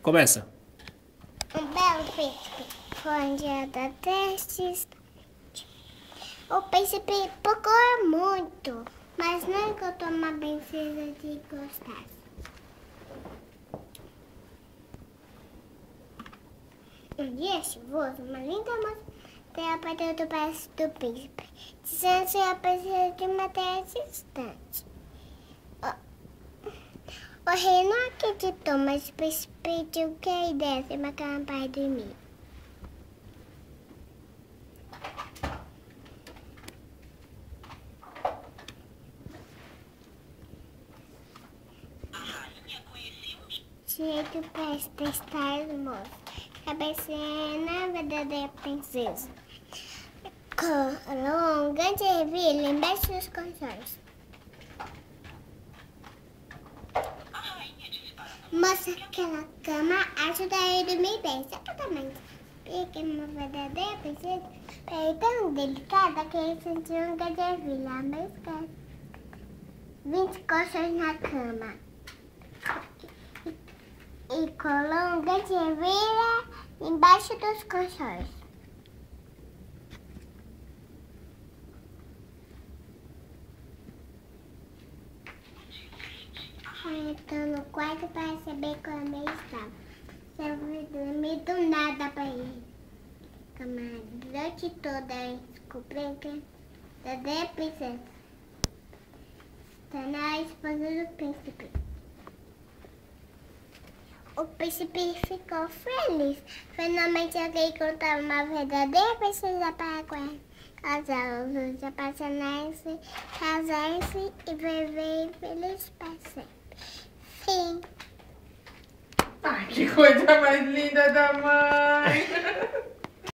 Começa. Um belo príncipe foi um dia da triste. O príncipe procurou muito, mas não encontrou uma princesa que gostasse. Um dia chuvoso, uma linda moça veio a partir do braço do príncipe, dizendo que a princesa de uma terra distante. O rei não acreditou, mas o príncipe pediu que ele desse uma cama para dormir. Jeito para testar os moços. Cabeceira verdadeira princesa. Colou um grande ervilha embaixo dos colchões. Moça, aquela cama ajuda ele a dormir bem, certamente. Porque uma verdadeira princesa é tão delicada que ele sentiu um grande ervilha, mas 20 colchões na cama. E colou um grande ervilha embaixo dos colchões. Entrou no quarto para saber como ele estava. Não foi dormir do nada para ele. A noite toda descobriu que a verdadeira princesa está na esposa do príncipe. O príncipe ficou feliz. Finalmente alguém encontrou uma verdadeira princesa para casar. Os dois apaixonaram-se, casaram-se e viveram felizes para sempre. Fim. Ai, que coisa mais linda da mãe!